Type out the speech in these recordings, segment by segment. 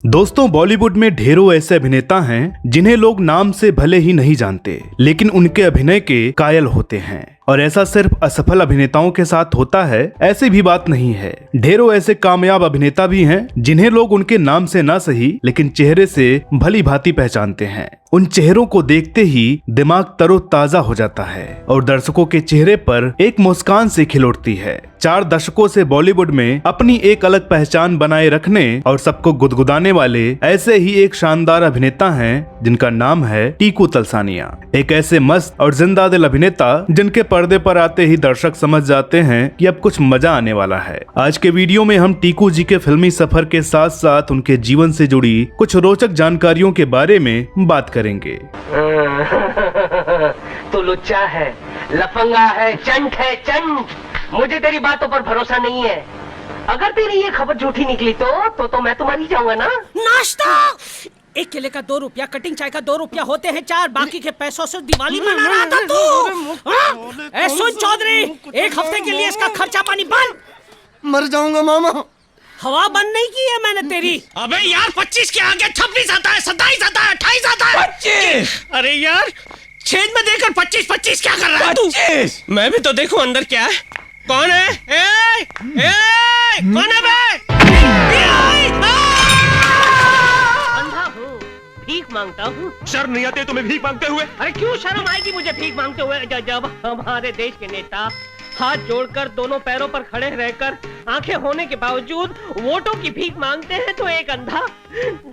दोस्तों, बॉलीवुड में ढेरों ऐसे अभिनेता हैं जिन्हें लोग नाम से भले ही नहीं जानते, लेकिन उनके अभिनय के कायल होते हैं। और ऐसा सिर्फ असफल अभिनेताओं के साथ होता है, ऐसी भी बात नहीं है। ढेरों ऐसे कामयाब अभिनेता भी हैं जिन्हें लोग उनके नाम से ना सही लेकिन चेहरे से भली भांति पहचानते हैं। उन चेहरों को देखते ही दिमाग तरोताजा हो जाता है और दर्शकों के चेहरे पर एक मुस्कान से खिल उठती है। 4 दशकों से बॉलीवुड में अपनी एक अलग पहचान बनाए रखने और सबको गुदगुदाने वाले ऐसे ही एक शानदार अभिनेता हैं जिनका नाम है टीकू तलसानिया। एक ऐसे मस्त और जिंदा दिल अभिनेता जिनके पर्दे पर आते ही दर्शक समझ जाते हैं कि अब कुछ मजा आने वाला है। आज के वीडियो में हम टीकू जी के फिल्मी सफर के साथ साथ उनके जीवन से जुड़ी कुछ रोचक जानकारियों के बारे में बात करेंगे। तो लुच्चा है, लफंगा है, चंट है, चंट। मुझे तेरी बातों पर भरोसा नहीं है। अगर तेरी ये खबर झूठी निकली तो मैं तो मर ही जाऊंगा ना। नाश्ता 1 केले का 2 रुपया, कटिंग चाय का 2 रुपया होते हैं 4, बाकी के पैसों से दिवाली मना रहा था तू। ए सुन चौधरी, 1 हफ्ते के लिए इसका खर्चा पानी बंद। मर जाऊंगा मामा। हवा बंद नहीं की है मैंने तेरी। अबे यार 25 के आगे 26 आता है, 27 आता है, 28 आता है, 25। अरे यार छेद में देकर 25 क्या कर रहा है तू? मैं भी तो देखूं अंदर क्या है। कौन है? कौन है बे? अंधा हूँ, भीख मांगता हूँ। शर्म नहीं आती तुम्हें भीख मांगते हुए? अरे क्यों शर्म आएगी मुझे भीख मांगते हुए, जब हमारे देश के नेता हाथ जोड़कर दोनों पैरों पर खड़े रहकर आंखें होने के बावजूद वोटों की भीख मांगते हैं, तो एक अंधा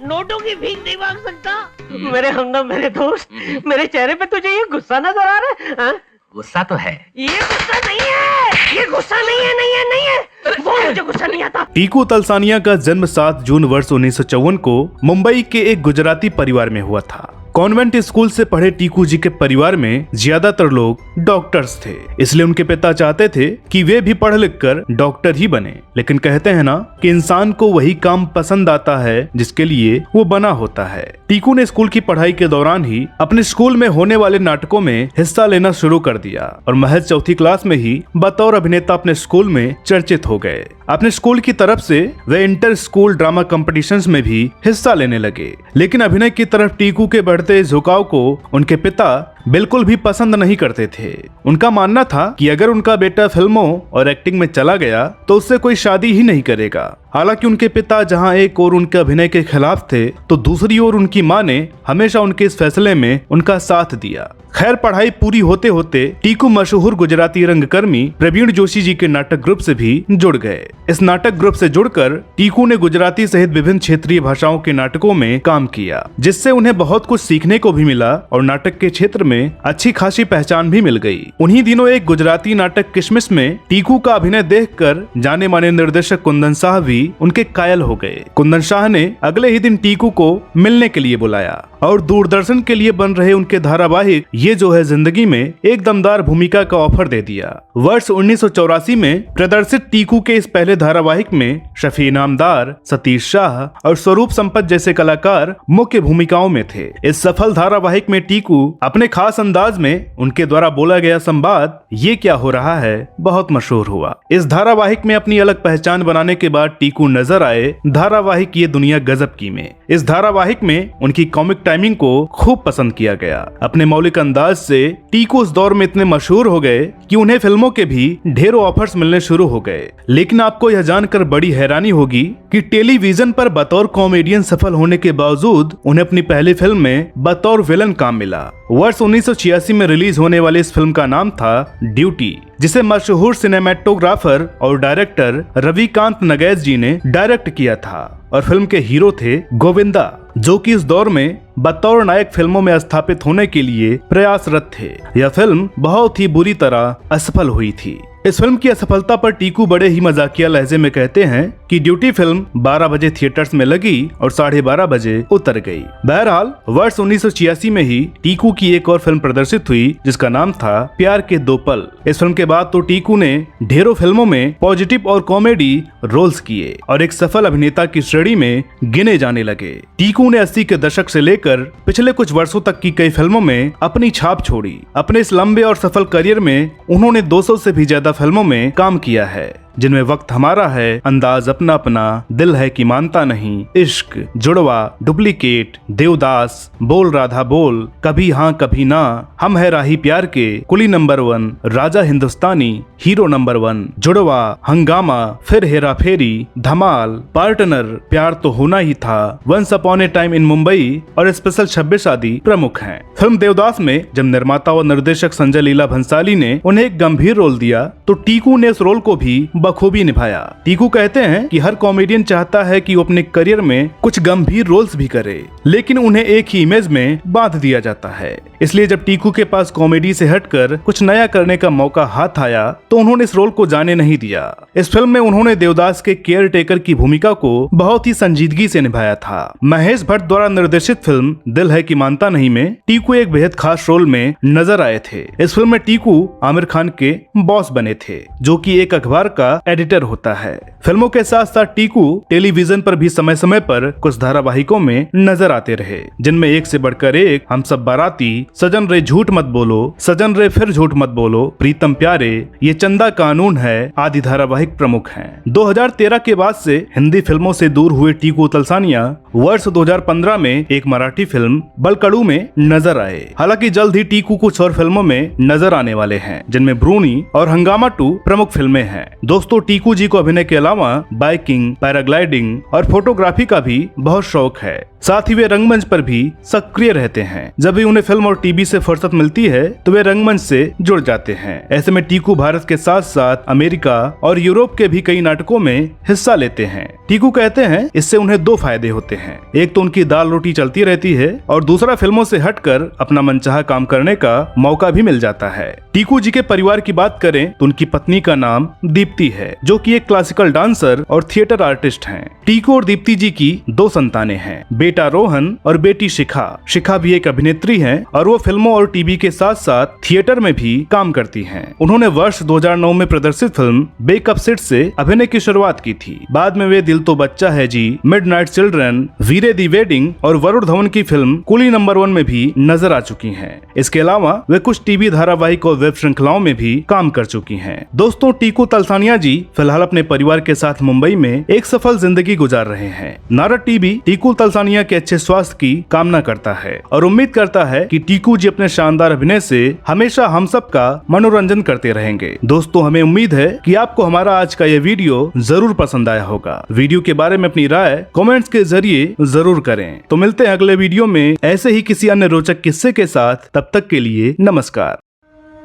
नोटों की भीख नहीं मांग सकता। मेरे हमदम, मेरे दोस्त, मेरे चेहरे पे तुझे ये गुस्सा नजर आ रहा है? गुस्सा तो है। ये गुस्सा नहीं है, ये गुस्सा नहीं है, नहीं है, नहीं है। वो मुझे गुस्सा नहीं आता। टीकू तलसानिया का जन्म 7 जून वर्ष 1954 को मुंबई के एक गुजराती परिवार में हुआ था। कॉन्वेंट स्कूल से पढ़े टीकू जी के परिवार में ज्यादातर लोग डॉक्टर्स थे, इसलिए उनके पिता चाहते थे कि वे भी पढ़ लिख कर डॉक्टर ही बने। लेकिन कहते हैं ना कि इंसान को वही काम पसंद आता है जिसके लिए वो बना होता है। टीकू ने स्कूल की पढ़ाई के दौरान ही अपने स्कूल में होने वाले नाटकों में हिस्सा लेना शुरू कर दिया और महज 4वीं क्लास में ही बतौर अभिनेता अपने स्कूल में चर्चित हो गए। अपने स्कूल की तरफ से वे इंटर स्कूल ड्रामा कॉम्पिटिशन्स में भी हिस्सा लेने लगे, लेकिन अभिनय की तरफ टीकू के बढ़ते झुकाव को उनके पिता बिल्कुल भी पसंद नहीं करते थे। उनका मानना था कि अगर उनका बेटा फिल्मों और एक्टिंग में चला गया तो उससे कोई शादी ही नहीं करेगा। हालांकि उनके पिता जहां एक ओर उनके अभिनय के खिलाफ थे, तो दूसरी ओर उनकी मां ने हमेशा उनके इस फैसले में उनका साथ दिया। खैर, पढ़ाई पूरी होते होते टीकू मशहूर गुजराती रंगकर्मी प्रवीण जोशी जी के नाटक ग्रुप से भी जुड़ गए। इस नाटक ग्रुप से जुड़कर टीकू ने गुजराती सहित विभिन्न क्षेत्रीय भाषाओं के नाटकों में काम किया, जिससे उन्हें बहुत कुछ सीखने को भी मिला और नाटक के क्षेत्र में अच्छी खासी पहचान भी मिल गई। उन्हीं दिनों एक गुजराती नाटक किशमिश में टीकू का अभिनय देखकर जाने माने निर्देशक कुंदन शाह भी उनके कायल हो गए। कुंदन शाह ने अगले ही दिन टीकू को मिलने के लिए बुलाया और दूरदर्शन के लिए बन रहे उनके धारावाहिक ये जो है जिंदगी में एक दमदार भूमिका का ऑफर दे दिया। वर्ष 1984 में प्रदर्शित टीकू के इस पहले धारावाहिक में शफी इनामदार, सतीश शाह और स्वरूप संपत जैसे कलाकार मुख्य भूमिकाओं में थे। इस सफल धारावाहिक में टीकू अपने खास अंदाज में उनके द्वारा बोला गया संवाद "ये क्या हो रहा है" बहुत मशहूर हुआ। इस धारावाहिक में अपनी अलग पहचान बनाने के बाद टीकू नजर आए धारावाहिक ये दुनिया गजब की में। इस धारावाहिक में उनकी कॉमिक टाइमिंग को खूब पसंद किया गया। अपने मौलिक अंदाज से टीकू उस दौर में इतने मशहूर हो गए कि उन्हें फिल्मों के भी ढेरों ऑफर्स मिलने शुरू हो गए। लेकिन आपको यह जानकर बड़ी हैरानी होगी कि टेलीविजन पर बतौर कॉमेडियन सफल होने के बावजूद उन्हें अपनी पहली फिल्म में बतौर विलन काम मिला। वर्ष 1986 में रिलीज होने वाली इस फिल्म का नाम था ड्यूटी, जिसे मशहूर सिनेमेटोग्राफर और डायरेक्टर रविकांत नगैस जी ने डायरेक्ट किया था और फिल्म के हीरो थे गोविंदा, जो कि इस दौर में बतौर नायक फिल्मों में स्थापित होने के लिए प्रयासरत थे। यह फिल्म बहुत ही बुरी तरह असफल हुई थी। इस फिल्म की असफलता पर टीकू बड़े ही मजाकिया लहजे में कहते हैं कि ड्यूटी फिल्म 12 बजे थिएटर्स में लगी और 12:30 बजे उतर गई। बहरहाल वर्ष 1986 में ही टीकू की एक और फिल्म प्रदर्शित हुई जिसका नाम था प्यार के 2 पल। इस फिल्म के बाद तो टीकू ने ढेरों फिल्मों में पॉजिटिव और कॉमेडी रोल्स किए और एक सफल अभिनेता की श्रेणी में गिने जाने लगे। टीकू ने 80 के दशक से लेकर पिछले कुछ वर्षों तक की कई फिल्मों में अपनी छाप छोड़ी। अपने इस लंबे और सफल करियर में उन्होंने 200 से भी ज्यादा फिल्मों में काम किया है। जिनमें वक्त हमारा है, अंदाज अपना अपना, दिल है कि मानता नहीं, इश्क, जुड़वा, डुप्लीकेट, देवदास, बोल राधा बोल, कभी हाँ कभी ना, हम है राही प्यार के, कुली number 1, Raja Hindustani, hero number 1, जुड़वा, हंगामा, फिर हेरा फेरी, धमाल, पार्टनर, प्यार तो होना ही था, once upon a time in Mumbai और स्पेशल 26 आदि प्रमुख हैं। फिल्म देवदास में जब निर्माता और निर्देशक संजय लीला भंसाली ने उन्हें एक गंभीर रोल दिया तो टीकू ने इस रोल को भी बखूबी निभाया। टीकू कहते हैं कि हर कॉमेडियन चाहता है कि वो अपने करियर में कुछ गंभीर रोल्स भी करे, लेकिन उन्हें एक ही इमेज में बांध दिया जाता है। इसलिए जब टीकू के पास कॉमेडी से हटकर कुछ नया करने का मौका हाथ आया तो उन्होंने इस रोल को जाने नहीं दिया। इस फिल्म में उन्होंने देवदास के केयर टेकर की भूमिका को बहुत ही संजीदगी से निभाया था। महेश भट्ट द्वारा निर्देशित फिल्म दिल है कि मानता नहीं में टीकू एक बेहद खास रोल में नजर आए थे। इस फिल्म में टीकू आमिर खान के बॉस बने थे, जो कि एक अखबार का एडिटर होता है। फिल्मों के साथ साथ टीकू टेलीविजन पर भी समय समय पर कुछ धारावाहिकों में नजर आते रहे, जिनमें एक से बढ़कर एक, हम सब बाराती, सजन रे झूठ मत बोलो, सजन रे फिर झूठ मत बोलो, प्रीतम प्यारे, ये चंदा कानून है आदि धारावाहिक प्रमुख हैं। 2013 के बाद से हिंदी फिल्मों से दूर हुए टीकू तलसानिया वर्ष 2015 में एक मराठी फिल्म बलकड़ू में नजर आए। हालांकि जल्द ही टीकू कुछ और फिल्मों में नजर आने वाले हैं, जिनमें ब्रूनी और हंगामा 2 प्रमुख फिल्में हैं। दोस्तों, टीकू जी को अभिनय के अलावा बाइकिंग, पैराग्लाइडिंग और फोटोग्राफी का भी बहुत शौक है। साथ ही वे रंगमंच पर भी सक्रिय रहते हैं। जब भी उन्हें फिल्म और टीवी से फुर्सत मिलती है तो वे रंगमंच से जुड़ जाते हैं। ऐसे में टीकू भारत के साथ साथ अमेरिका और यूरोप के भी कई नाटकों में हिस्सा लेते हैं। टीकू कहते हैं इससे उन्हें 2 फायदे होते हैं, एक तो उनकी दाल रोटी चलती रहती है और दूसरा फिल्मों से हटकर अपना मनचाहा काम करने का मौका भी मिल जाता है। टीकू जी के परिवार की बात करें तो उनकी पत्नी का नाम दीप्ति है, जो कि एक क्लासिकल डांसर और थिएटर आर्टिस्ट हैं। टीकू और दीप्ति जी की 2 संतानें हैं, बेटा रोहन और बेटी शिखा। शिखा भी एक अभिनेत्री हैं और वो फिल्मों और टीवी के साथ साथ थिएटर में भी काम करती हैं। उन्होंने वर्ष 2009 में प्रदर्शित फिल्म बेकअप सिट से अभिनय की शुरुआत की थी। बाद में वे दिल तो बच्चा है जी, मिडनाइट चिल्ड्रन, वीरे दी वेडिंग और वरुण धवन की फिल्म कुली नंबर 1 में भी नजर आ चुकी हैं। इसके अलावा वे कुछ टीवी धारावाहिक और वेब श्रृंखलाओं में भी काम कर चुकी हैं। दोस्तों, टीकू तलसानिया जी फिलहाल अपने परिवार के साथ मुंबई में एक सफल जिंदगी गुजार रहे हैं। नारद टीवी टीकू तलसानिया के अच्छे स्वास्थ्य की कामना करता है और उम्मीद करता है कि टीकू जी अपने शानदार अभिनय से हमेशा हम सब का मनोरंजन करते रहेंगे। दोस्तों, हमें उम्मीद है कि आपको हमारा आज का यह वीडियो जरूर पसंद आया होगा। वीडियो के बारे में अपनी राय कमेंट्स के जरिए जरूर करें। तो मिलते हैं अगले वीडियो में ऐसे ही किसी अन्य रोचक किस्से के साथ। तब तक के लिए नमस्कार।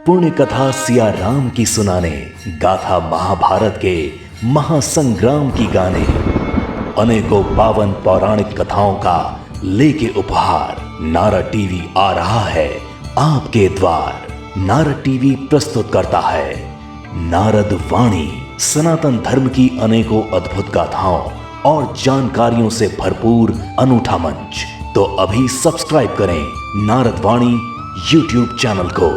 पुण्य कथा सिया राम की सुनाने, गाथा महाभारत के महासंग्राम की गाने, अनेकों पावन पौराणिक कथाओं का लेके उपहार नारद टीवी आ रहा है आपके द्वार। नारद टीवी प्रस्तुत करता है नारद वाणी, सनातन धर्म की अनेकों अद्भुत गाथाओं और जानकारियों से भरपूर अनूठा मंच। तो अभी सब्सक्राइब करें नारद वाणी YouTube चैनल को।